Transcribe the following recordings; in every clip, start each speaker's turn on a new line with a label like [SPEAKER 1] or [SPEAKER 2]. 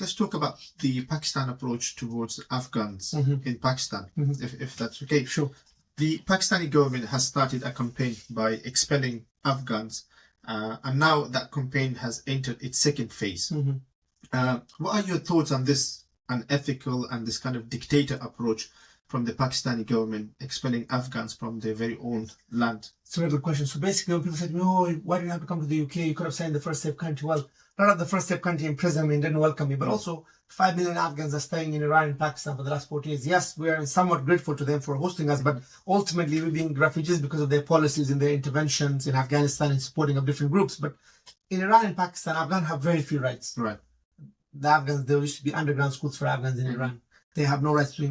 [SPEAKER 1] let's talk about the Pakistan approach towards Afghans in Pakistan, if that's okay.
[SPEAKER 2] Sure.
[SPEAKER 1] The Pakistani government has started a campaign by expelling Afghans, and now that campaign has entered its second phase. What are your thoughts on this unethical and this kind of dictator approach from the Pakistani government expelling Afghans from their very own land?
[SPEAKER 2] It's a very good question. So basically, when people said, "No, why did you have to come to the UK? You could have signed the first safe country." Well, not of the first safe country in prison and didn't welcome me, but also 5 million Afghans are staying in Iran and Pakistan for the last 40 years. Yes, we are somewhat grateful to them for hosting us, but ultimately we're being refugees because of their policies and their interventions in Afghanistan and supporting of different groups. But in Iran and Pakistan, Afghans have very few rights.
[SPEAKER 1] Right.
[SPEAKER 2] The Afghans, there used to be underground schools for Afghans in Iran. They have no rights to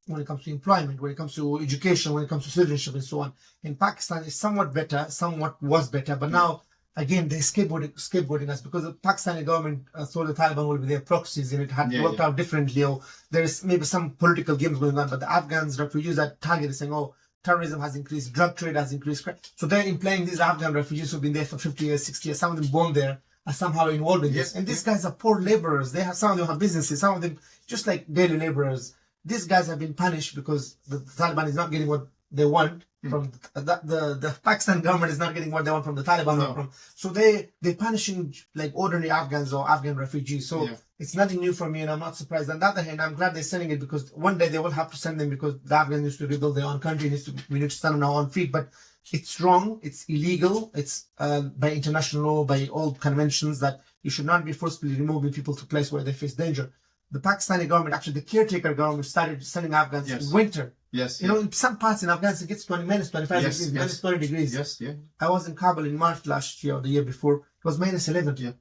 [SPEAKER 2] when it comes to employment, when it comes to education, when it comes to citizenship and so on. In Pakistan, it's somewhat better, somewhat was better, but now, again, they're scapegoating us because the Pakistani government thought the Taliban will be their proxies and it had worked out differently, or there's maybe some political games going on, but the Afghans refugees are targeted saying, oh, terrorism has increased, drug trade has increased. So they're implying these Afghan refugees who've been there for 50 years, 60 years, some of them born there, are somehow involved in this. And these guys are poor laborers. Some of them have businesses, some of them just like daily laborers. These guys have been punished because the Taliban is not getting what they want from the Pakistan government is not getting what they want from the Taliban. So they're punishing like ordinary Afghans or Afghan refugees. So it's nothing new for me, and I'm not surprised. On the other hand, I'm glad they're sending it because one day they will have to send them because the Afghans need to rebuild their own country. We need to stand on our own feet. But it's wrong. It's illegal. It's by international law, by all conventions, that you should not be forcibly removing people to a place where they face danger. The Pakistani government, actually the caretaker government, started sending Afghans in winter.
[SPEAKER 1] Yes.
[SPEAKER 2] You know, in some parts in Afghanistan, it gets minus 25 degrees, minus 20 degrees.
[SPEAKER 1] Yes, yeah.
[SPEAKER 2] I was in Kabul in March last year or the year before. It was minus 11.
[SPEAKER 1] Yeah.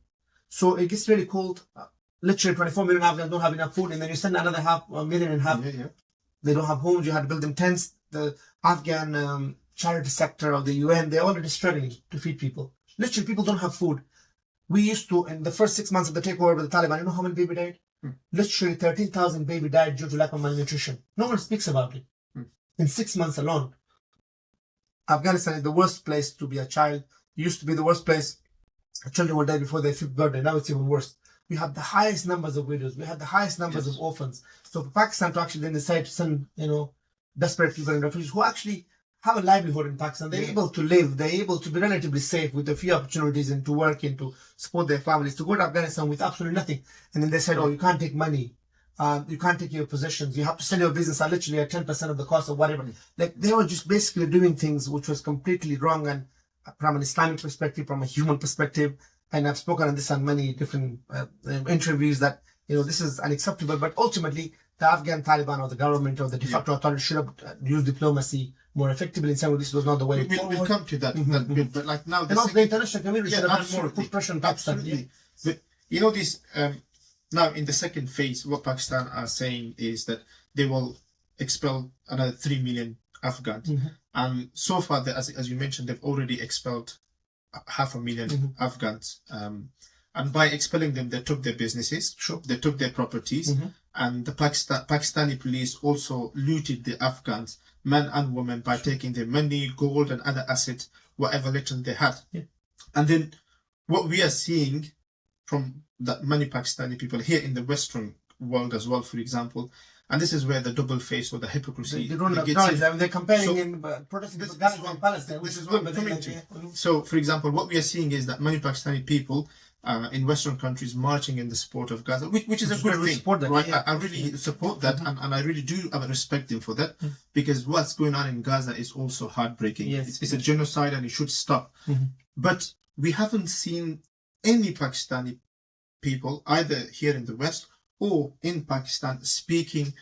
[SPEAKER 2] So it gets really cold. Literally 24 million Afghans don't have enough food, and then you send another a million and a half. They don't have homes. You had to build them tents. The Afghan charity sector of the UN, they're already struggling to feed people. Literally, people don't have food. We used to, in the first 6 months of the takeover of the Taliban, you know how many baby died? Literally 13,000 baby died due to lack of malnutrition. No one speaks about it. In 6 months alone. Afghanistan is the worst place to be a child. It used to be the worst place. Children will die before their 5th birthday. Now it's even worse. We have the highest numbers of widows. We have the highest numbers of orphans. So for Pakistan to actually then decide to send, desperate people and refugees who actually have a livelihood in Pakistan, they're able to live, they're able to be relatively safe with a few opportunities and to work and to support their families, to go to Afghanistan with absolutely nothing. And then they said, oh, you can't take money. You can't take your possessions. You have to sell your business at literally at 10% of the cost of whatever. Like they were just basically doing things which was completely wrong, and from an Islamic perspective, from a human perspective. And I've spoken on this on many different interviews that, this is unacceptable. But ultimately, the Afghan Taliban or the government or the de facto authority should have used diplomacy more effectively in saying, this was not the way.
[SPEAKER 1] We'll come to that bit, but like now...
[SPEAKER 2] And also the international community should have more put pressure on Pakistan.
[SPEAKER 1] Absolutely. But, this... now, in the second phase, what Pakistan are saying is that they will expel another 3 million Afghans. And so far, as you mentioned, they've already expelled 500,000 Afghans. And by expelling them, they took their businesses, they took their properties, and the Pakistani police also looted the Afghans, men and women, by taking their money, gold, and other assets, whatever little they had. And then what we are seeing from that many Pakistani people here in the Western world as well, for example, and this is where the double face or the hypocrisy.
[SPEAKER 2] They don't acknowledge. They're comparing protesting for Gaza and Palestine, which is good.
[SPEAKER 1] So, for example, what we are seeing is that many Pakistani people in Western countries marching in the support of Gaza, which is a good thing. Right? I really support that, and I really do respect them for that, because what's going on in Gaza is also heartbreaking. It's a genocide, and it should stop. But we haven't seen any Pakistani people, either here in the West or in Pakistan, speaking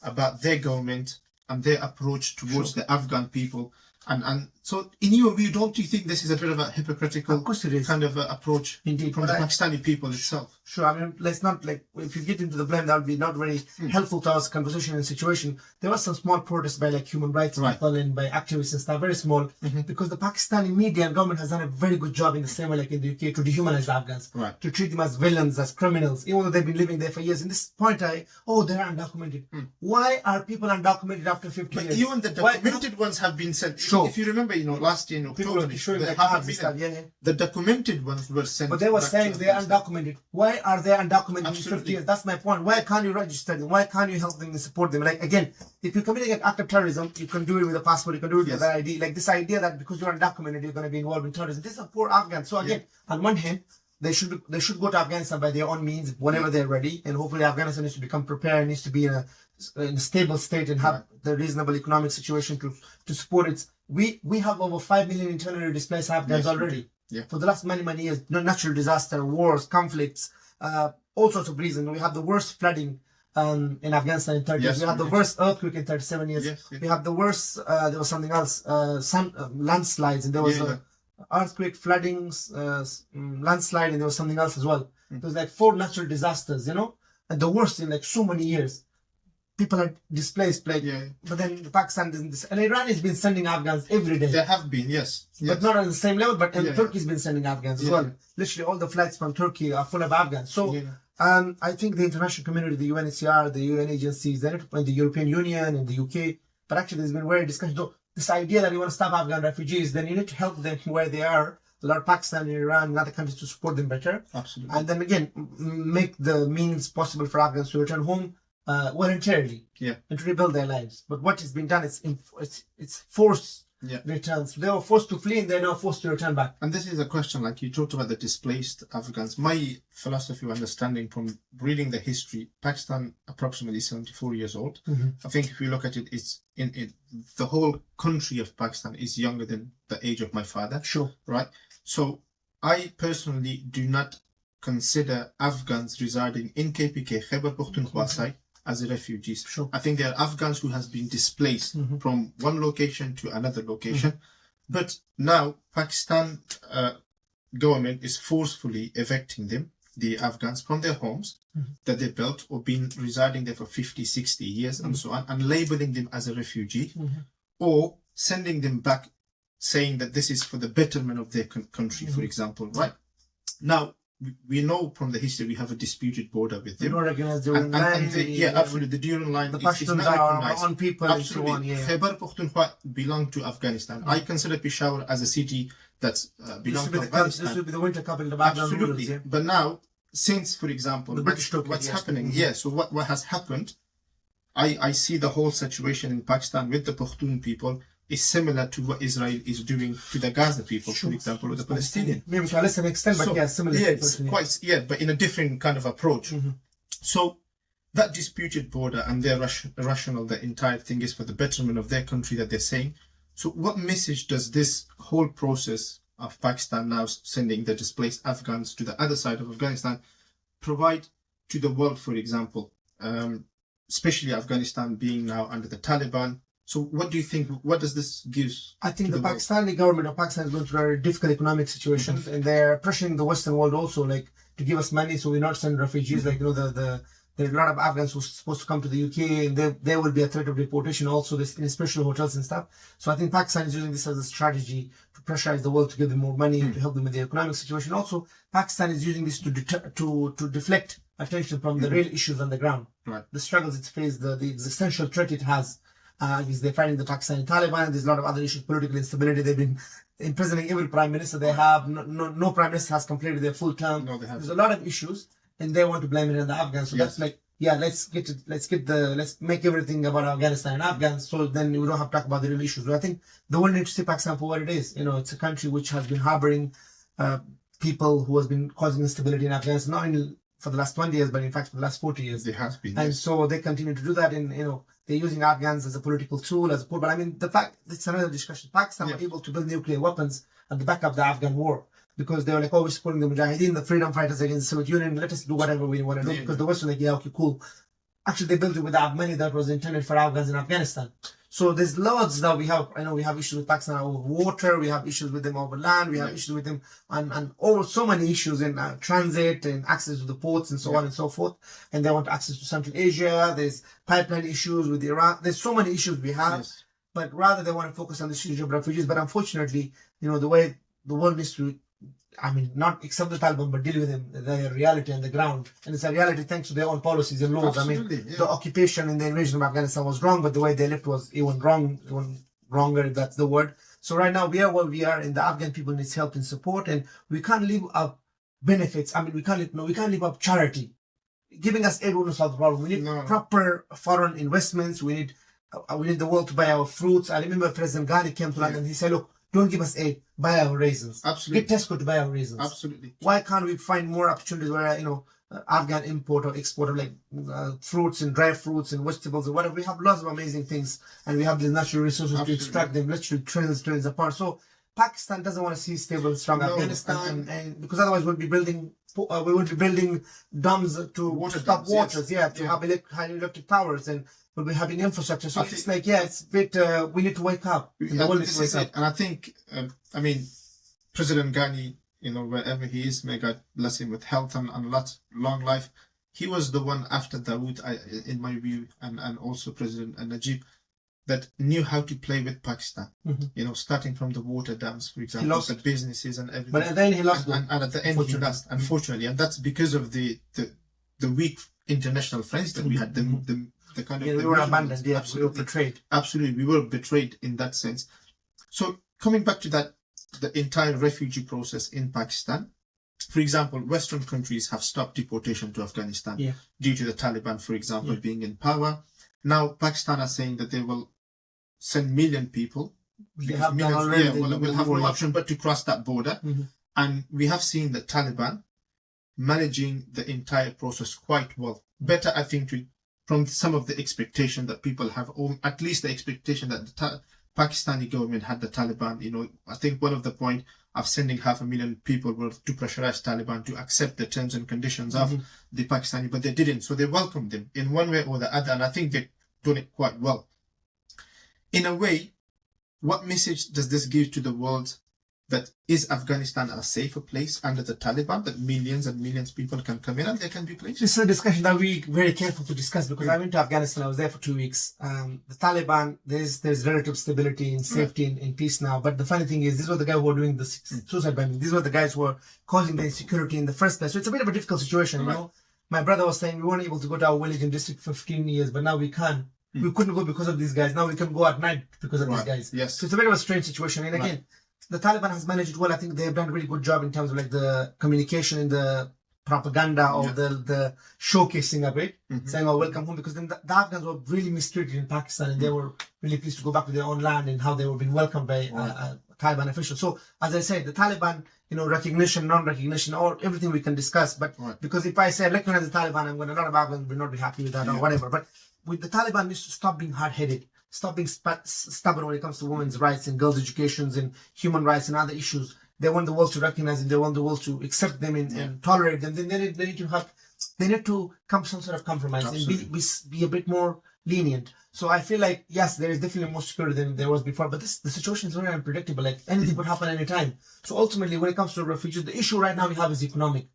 [SPEAKER 1] about their government and their approach towards the Afghan people. And so, in your view, don't you think this is a bit of a hypocritical kind of approach from the Pakistani people itself?
[SPEAKER 2] Sure. I mean, let's not, if you get into the blame, that would be not very helpful to our conversation and situation. There was some small protests by human rights people and by activists and stuff, very small, because the Pakistani media and government has done a very good job in the same way like in the UK to dehumanize the Afghans, to treat them as villains, as criminals, even though they've been living there for years. In this point, they're undocumented. Why are people undocumented after 50 years?
[SPEAKER 1] Even the documented ones have been sent. If you remember, last year in October, the documented ones were sent.
[SPEAKER 2] But they were saying they're undocumented. Why why are they undocumented in 50
[SPEAKER 1] Absolutely.
[SPEAKER 2] years? That's my point. Why can't you register them? Why can't you help them and support them? Like, again, if you're committing an act of terrorism, you can do it with a passport, you can do it with an ID. Like this idea that because you're undocumented, you're going to be involved in terrorism. These are poor Afghans. So again, on one hand, they should go to Afghanistan by their own means whenever they're ready, and hopefully Afghanistan needs to become prepared, needs to be in a stable state and have the reasonable economic situation to support it. We have over 5 million internally displaced Afghans already. For the last many years, natural disaster, wars, conflicts, all sorts of reasons. We have the worst flooding in Afghanistan in 30 years. We have the worst earthquake in 37 years. We have the worst, there was something else, landslides, and there was earthquake, floodings, landslide, and there was something else as well. There was like 4 natural disasters, and the worst in like so many years. People are displaced, but then Pakistan doesn't. And Iran has been sending Afghans every day.
[SPEAKER 1] There have been, yes.
[SPEAKER 2] But not on the same level. But Turkey's been sending Afghans as well. Literally, all the flights from Turkey are full of Afghans. So I think the international community, the UNHCR, the UN agencies, the European Union and the UK, but actually there's been very discussion. So this idea that you want to stop Afghan refugees, then you need to help them where they are. A lot of Pakistan and Iran and other countries to support them better.
[SPEAKER 1] Absolutely.
[SPEAKER 2] And then again, make the means possible for Afghans to return home voluntarily and to rebuild their lives. But what has been done is it's forced returns. They were forced to flee and they're now forced to return back.
[SPEAKER 1] And this is a question, like you talked about the displaced Afghans. My philosophy or understanding from reading the history, Pakistan approximately 74 years old. I think if you look at it, it's in the whole country of Pakistan is younger than the age of my father.
[SPEAKER 2] Sure.
[SPEAKER 1] Right? So I personally do not consider Afghans residing in KPK, Khyber Pakhtunkhwa side, as refugees.
[SPEAKER 2] Sure.
[SPEAKER 1] I think they are Afghans who has been displaced from one location to another location. But now Pakistan government is forcefully evicting them, the Afghans, from their homes that they built or been residing there for 50, 60 years and so on, and labeling them as a refugee or sending them back saying that this is for the betterment of their country, for example, right? Now, we know from the history we have a disputed border with them.
[SPEAKER 2] They don't recognize their own land.
[SPEAKER 1] Absolutely. The Duran line
[SPEAKER 2] the
[SPEAKER 1] is not recognized.
[SPEAKER 2] on people
[SPEAKER 1] Absolutely.
[SPEAKER 2] and so on.
[SPEAKER 1] Khyber Pakhtunkhwa belong to Afghanistan. I consider Peshawar as a city that's belongs to Afghanistan.
[SPEAKER 2] This will be the winter capital of Afghan
[SPEAKER 1] Absolutely.
[SPEAKER 2] rulers,
[SPEAKER 1] But now, since, for example,
[SPEAKER 2] the British took
[SPEAKER 1] what's happening? So what has happened, I see the whole situation in Pakistan with the Pakhtun people is similar to what Israel is doing to the Gaza people, for example, or the Palestinians.
[SPEAKER 2] Maybe to a lesser extent, but similar.
[SPEAKER 1] It's quite, but in a different kind of approach. So that disputed border and their rational, the entire thing is for the betterment of their country that they're saying. So what message does this whole process of Pakistan now sending the displaced Afghans to the other side of Afghanistan provide to the world, for example, especially Afghanistan being now under the Taliban? So what do you think, what does this give?
[SPEAKER 2] I think the Pakistani government of Pakistan is going through very difficult economic situations and they're pressuring the Western world also, like, to give us money so we not send refugees. Like, there are a lot of Afghans who are supposed to come to the UK and there will be a threat of deportation also in special hotels and stuff. So I think Pakistan is using this as a strategy to pressurize the world to give them more money, to help them with the economic situation. Also, Pakistan is using this to deflect attention from the real issues on the ground.
[SPEAKER 1] Right.
[SPEAKER 2] The struggles it's faced, the existential threat it has. Is they're fighting the Pakistani Taliban. There's a lot of other issues, political instability. They've been imprisoning every prime minister they have. No prime minister has completed their full term.
[SPEAKER 1] No, they haven't.
[SPEAKER 2] There's a lot of issues, and they want to blame it on the Afghans. So that's like, let's make everything about Afghanistan and Afghans. So then we don't have to talk about the real issues. But I think the world needs to see Pakistan for what it is. It's a country which has been harboring people who has been causing instability in Afghanistan, not only for the last 20 years, but in fact for the last 40 years.
[SPEAKER 1] There has been.
[SPEAKER 2] And so they continue to do that, and they're using Afghans as a political tool, but I mean, the fact, it's another discussion. Pakistan were able to build nuclear weapons at the back of the Afghan war because they were like always supporting the Mujahideen, the freedom fighters against the Soviet Union. Let us do whatever we want to do because the West was like, okay, cool. Actually, they built it with money that was intended for Afghans in Afghanistan. So there's loads that we have. I know we have issues with Pakistan over water. We have issues with them over land. We have issues with them and over so many issues in transit and access to the ports and so on and so forth. And they want access to Central Asia. There's pipeline issues with Iraq. There's so many issues we have. But rather they want to focus on the issue of refugees. But unfortunately, the way the world needs to, not accept the Taliban, but deal with them, the reality on the ground. And it's a reality thanks to their own policies and laws.
[SPEAKER 1] Absolutely,
[SPEAKER 2] The occupation and the invasion of Afghanistan was wrong, but the way they left was even wronger, if that's the word. So right now we are where we are, and the Afghan people needs help and support, and we can't leave a benefits. I mean, we can't live up charity. Giving us aid won't solve the problem. We need proper foreign investments. We need the world to buy our fruits. I remember President Ghani came to London. He said, "Look, don't give us aid. Buy our raisins.
[SPEAKER 1] Absolutely.
[SPEAKER 2] Get Tesco to buy our raisins."
[SPEAKER 1] Absolutely.
[SPEAKER 2] Why can't we find more opportunities where Afghan import or export of like fruits and dry fruits and vegetables and whatever? We have lots of amazing things, and we have the natural resources to extract them literally trillions apart. So Pakistan doesn't want to see stable, strong Afghanistan, and because otherwise we'll be building dams to stop waters, to have high electric powers, and we'll be having infrastructure. So it's like, it's a bit, we need to wake up.
[SPEAKER 1] And I think, President Ghani, wherever he is, may God bless him with health and long life. He was the one after Dawood, in my view, and also President Najib, that knew how to play with Pakistan. Starting from the water dams, for example, the businesses and everything.
[SPEAKER 2] But at the end he lost.
[SPEAKER 1] And at the end he lost, unfortunately. And that's because of the weak international friends that we had. The kind of
[SPEAKER 2] we were abandoned. Yeah, we were betrayed.
[SPEAKER 1] Absolutely, we were betrayed in that sense. So coming back to that, the entire refugee process in Pakistan. For example, Western countries have stopped deportation to Afghanistan due to the Taliban, for example, being in power. Now Pakistan are saying that they will send million people. We'll have no option but to cross that border. And we have seen the Taliban managing the entire process quite well. Better, I think, from some of the expectation that people have, or at least the expectation that the Pakistani government had the Taliban. I think one of the point of sending 500,000 people were to pressurize Taliban to accept the terms and conditions of the Pakistani, but they didn't. So they welcomed them in one way or the other, and I think they've done it quite well. In a way, what message does this give to the world, that is Afghanistan a safer place under the Taliban, that millions and millions of people can come in and they can be placed?
[SPEAKER 2] This is a discussion that we're very careful to discuss, because I went to Afghanistan. I was there for 2 weeks. The Taliban, there's relative stability and safety and peace now. But the funny thing is, these were the guys who were doing the suicide bombing. These were the guys who were causing the insecurity in the first place. So it's a bit of a difficult situation. My brother was saying we weren't able to go to our village and district for 15 years, but now we can. We couldn't go because of these guys. Now we can go at night because of these guys.
[SPEAKER 1] Yes.
[SPEAKER 2] So it's a bit of a strange situation. And again, the Taliban has managed it well. I think they've done a really good job in terms of like the communication and the propaganda or the showcasing of it, saying, "Oh, welcome home," because then the Afghans were really mistreated in Pakistan, and they were really pleased to go back to their own land and how they were being welcomed by Taliban officials. So, as I said, the Taliban, recognition, non-recognition, or everything we can discuss. But because if I say recognize the Taliban, a lot of Afghans will not be happy with that or whatever. But with the Taliban, needs to stop being hard-headed. Stop being stubborn when it comes to women's rights and girls' educations and human rights and other issues. They want the world to recognize them. They want the world to accept them and tolerate them. Then they need to come to some sort of compromise and be a bit more lenient. So I feel like, yes, there is definitely more security than there was before, but the situation is very unpredictable. Like anything could happen anytime. So ultimately, when it comes to refugees, the issue right now we have is economic.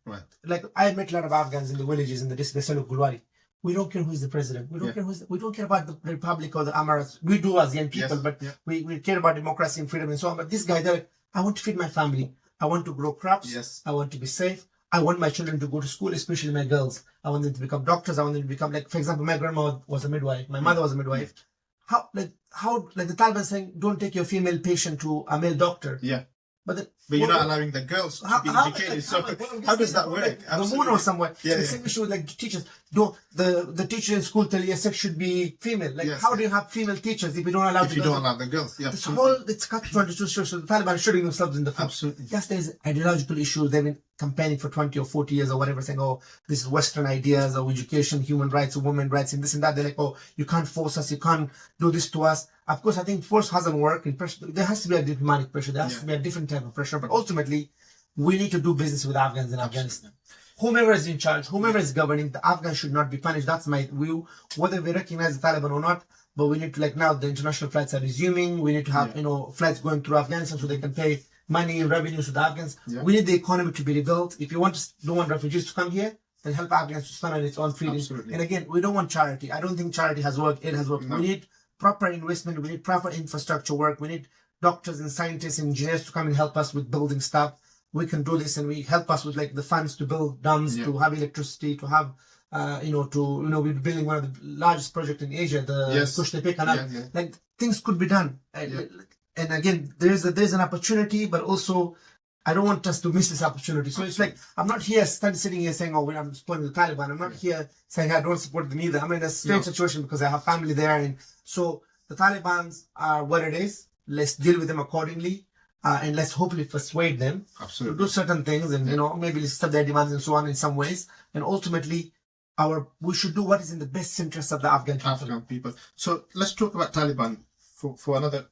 [SPEAKER 2] Like I met a lot of Afghans in the villages in the district of Gulwali. We don't care who's the president. We don't care we don't care about the Republic or the Emirates. We do as young people, but we care about democracy and freedom and so on. But this guy, they're like, I want to feed my family. I want to grow crops. I want to be safe. I want my children to go to school, especially my girls. I want them to become doctors. I want them to become, like, for example, my grandma was a midwife. My mother was a midwife. How the Taliban saying, don't take your female patient to a male doctor. But
[SPEAKER 1] you're not allowing the girls to be educated. So how does that work?
[SPEAKER 2] The moon or somewhere. The same issue with like teachers. The teacher in school tell you your sex should be female. Like how do you have female teachers if you don't allow
[SPEAKER 1] the girls?
[SPEAKER 2] It's cut-22 so the Taliban are shooting themselves in the foot.
[SPEAKER 1] Absolutely.
[SPEAKER 2] Yes, there's ideological issues. They've been campaigning for 20 or 40 years or whatever, saying, oh, this is Western ideas or education, human rights, or women's rights, and this and that. They're like, oh, you can't force us, you can't do this to us. Of course, I think force hasn't worked. There has to be a diplomatic pressure. There has to be a different type of pressure. But ultimately, we need to do business with Afghans in Afghanistan. Whomever is in charge, whomever is governing, the Afghans should not be punished. That's my view. Whether we recognize the Taliban or not, but we need to, like now, the international flights are resuming. We need to have, flights going through Afghanistan so they can pay money and revenues to the Afghans. We need the economy to be rebuilt. If you don't want refugees to come here, then help Afghans to stand on its own feet. And again, we don't want charity. I don't think charity has worked. It has worked. No. We need proper investment. We need proper infrastructure work. We need doctors and scientists and engineers to come and help us with building stuff. We can do this, and we help us with like the funds to build dams, to have electricity, to have, we're building one of the largest projects in Asia, the Push-Tepe Canal. Like things could be done. And again, there's an opportunity, but also I don't want us to miss this opportunity. So it's like, I'm not here sitting here saying, oh, I'm supporting the Taliban. I'm not here saying I don't support them either. I'm in a strange situation because I have family there. And so the Talibans are what it is. Let's deal with them accordingly. And let's hopefully persuade them to do certain things and, maybe accept their demands and so on in some ways. And ultimately, we should do what is in the best interest of the Afghan people.
[SPEAKER 1] So let's talk about Taliban for another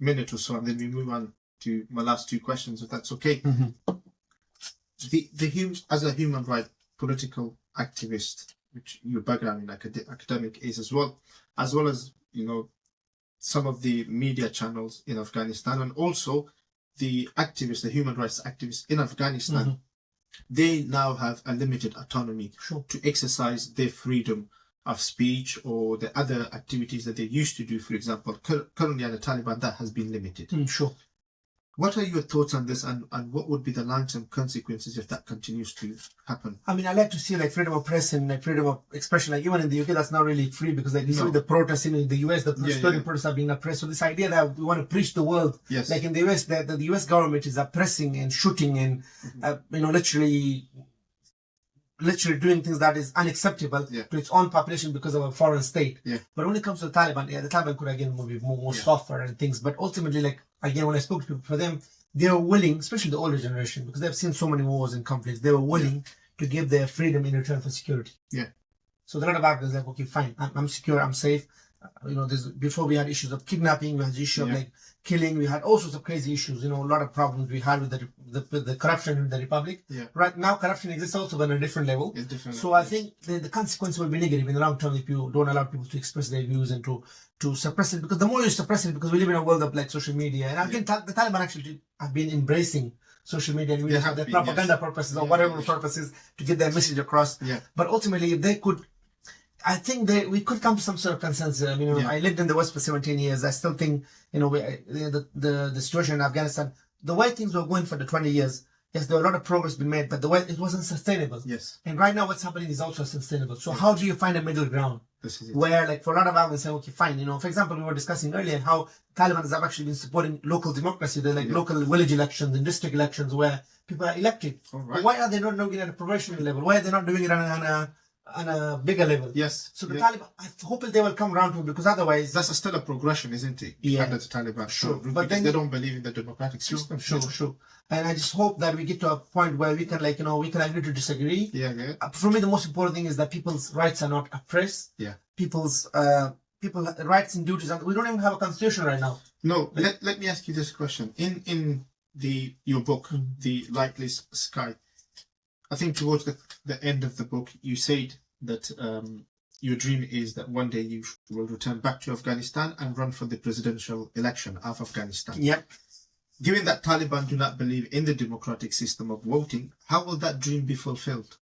[SPEAKER 1] minute or so, and then we move on to my last two questions, if that's okay. As a human rights political activist, which your background in academic is as well as some of the media channels in Afghanistan, and also the activists, the human rights activists in Afghanistan, they now have a limited autonomy to exercise their freedom of speech or the other activities that they used to do. For example, currently under Taliban, that has been limited. What are your thoughts on this, and what would be the long-term consequences if that continues to happen?
[SPEAKER 2] I mean, I like to see like freedom of press and like freedom of expression. Like even in the UK, that's not really free because like you see the protests in the US, the protests are being oppressed. So this idea that we want to preach the world, like in the US, that the US government is oppressing and shooting and literally doing things that is unacceptable to its own population because of a foreign state. But when it comes to the Taliban, the Taliban could again be more softer and things. But ultimately, like again, when I spoke to people, for them, they were willing, especially the older generation, because they've seen so many wars and conflicts, they were willing to give their freedom in return for security. So the lot of Afghans like, okay, fine, I'm secure, I'm safe. Before we had issues of kidnapping, we had the issue of like killing, we had all sorts of crazy issues, a lot of problems we had with the corruption in the republic. Right now, corruption exists also, but on a different level. So I think the consequence will be negative in the long term if you don't allow people to express their views and to suppress it. Because the more you suppress it, because we live in a world of like social media, and again, the Taliban actually have been embracing social media and have their propaganda purposes or whatever purposes to get their message across. But ultimately, if they could, I think we could come to some sort of consensus. I mean, I lived in the West for 17 years. I still think, the situation in Afghanistan, the way things were going for the 20 years, yes, there was a lot of progress being made, but the way it wasn't sustainable. And right now what's happening is also sustainable. So how do you find a middle ground? Where, like, for a lot of Afghans say, okay, fine, for example, we were discussing earlier how Taliban have actually been supporting local democracy. They're like local village elections and district elections where people are elected. Why are they not doing it at a professional level? Why are they not doing it on a bigger level? So the Taliban, I hope they will come around to it, because otherwise
[SPEAKER 1] that's still a progression, isn't it? Under the Taliban, but then they don't believe in the democratic system. And I just hope that we get to a point where we can we can agree to disagree. For me, the most important thing is that people's rights are not oppressed. People's rights and duties, and we don't even have a constitution right now. No, let me ask you this question. In your book, The Lightless Sky, I think towards the end of the book, you said that your dream is that one day you will return back to Afghanistan and run for the presidential election of Afghanistan. Given that Taliban do not believe in the democratic system of voting, how will that dream be fulfilled?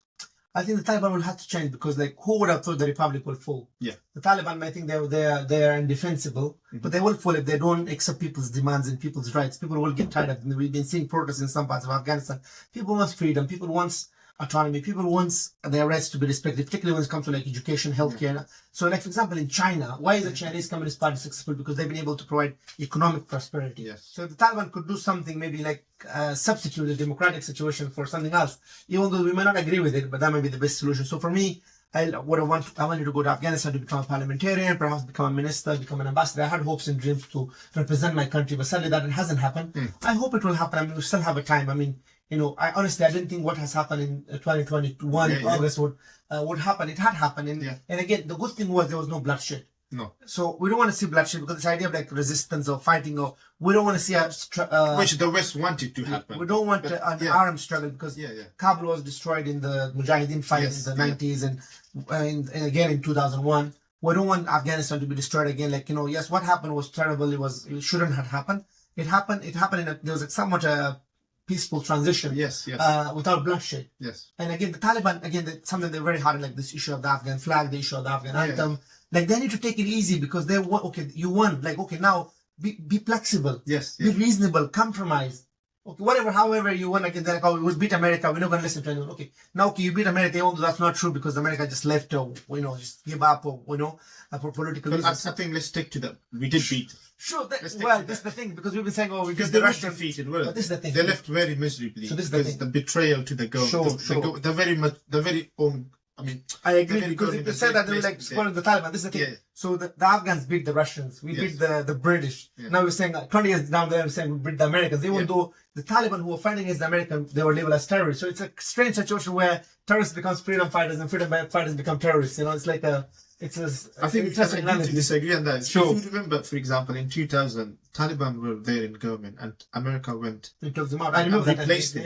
[SPEAKER 2] I think the Taliban will have to change, because who would have thought the republic will fall? The Taliban might think they are indefensible, but they will fall if they don't accept people's demands and people's rights. People will get tired of them. We've been seeing protests in some parts of Afghanistan. People want freedom. People want autonomy. People want their rights to be respected, particularly when it comes to education, healthcare. So, for example, in China, why is the Chinese Communist Party successful? Because they've been able to provide economic prosperity. So if the Taliban could do something, maybe substitute the democratic situation for something else, even though we may not agree with it, but that might be the best solution. So for me, I wanted to go to Afghanistan to become a parliamentarian, perhaps become a minister, become an ambassador. I had hopes and dreams to represent my country, but sadly that hasn't happened. I hope it will happen. I mean, we still have a time. I mean, I honestly, I didn't think what has happened in 2021 August would happen. It had happened. And again, the good thing was there was no bloodshed. So we don't want to see bloodshed, because this idea of resistance or fighting, or we don't want to see
[SPEAKER 1] which the West wanted to happen.
[SPEAKER 2] We don't want an armed struggle, because Kabul was destroyed in the Mujahideen fight in the 90s and again in 2001. We don't want Afghanistan to be destroyed again. Yes, what happened was terrible. It shouldn't have happened. It happened. There was somewhat a peaceful transition. Without bloodshed. And again, the Taliban, something they're very hard on, this issue of the Afghan flag, the issue of the Afghan anthem. They need to take it easy, because you won. Now be flexible. Be reasonable, compromise. Okay, whatever, however you want to get that, oh, we beat America, we're not going to listen to anyone. Okay, now, okay, you beat America, even though that's not true because America just left, or, just give up, or, for political
[SPEAKER 1] But
[SPEAKER 2] reasons.
[SPEAKER 1] I think let's stick to them. We did beat.
[SPEAKER 2] Sure,
[SPEAKER 1] Let's take
[SPEAKER 2] well,
[SPEAKER 1] that.
[SPEAKER 2] this is the thing, because we've been saying, we
[SPEAKER 1] Because
[SPEAKER 2] beat
[SPEAKER 1] they
[SPEAKER 2] the
[SPEAKER 1] were
[SPEAKER 2] Russians.
[SPEAKER 1] defeated, weren't
[SPEAKER 2] But this is the thing.
[SPEAKER 1] they left very miserably.
[SPEAKER 2] So this is the
[SPEAKER 1] There's
[SPEAKER 2] thing.
[SPEAKER 1] the betrayal to the government.
[SPEAKER 2] Sure.
[SPEAKER 1] They're very much, they're very own. I mean,
[SPEAKER 2] I agree,
[SPEAKER 1] very
[SPEAKER 2] because
[SPEAKER 1] good
[SPEAKER 2] if
[SPEAKER 1] in
[SPEAKER 2] they said
[SPEAKER 1] the
[SPEAKER 2] that they were
[SPEAKER 1] place
[SPEAKER 2] like
[SPEAKER 1] to
[SPEAKER 2] supporting the Taliban, this is the thing.
[SPEAKER 1] Yeah.
[SPEAKER 2] So the Afghans beat the Russians, we
[SPEAKER 1] Yes.
[SPEAKER 2] beat the British.
[SPEAKER 1] Yeah.
[SPEAKER 2] Now we're saying 20 years down there, we're saying we beat the Americans, even
[SPEAKER 1] Yeah.
[SPEAKER 2] though the Taliban who were fighting against the Americans, they were labeled as terrorists. So it's a strange situation where terrorists become freedom fighters and freedom fighters become terrorists. It's like I think
[SPEAKER 1] we can agree to disagree on that.
[SPEAKER 2] Sure.
[SPEAKER 1] If you remember, for example, in 2000, Taliban were there in government and America went
[SPEAKER 2] It took them out. I
[SPEAKER 1] and
[SPEAKER 2] remember that.
[SPEAKER 1] replaced them.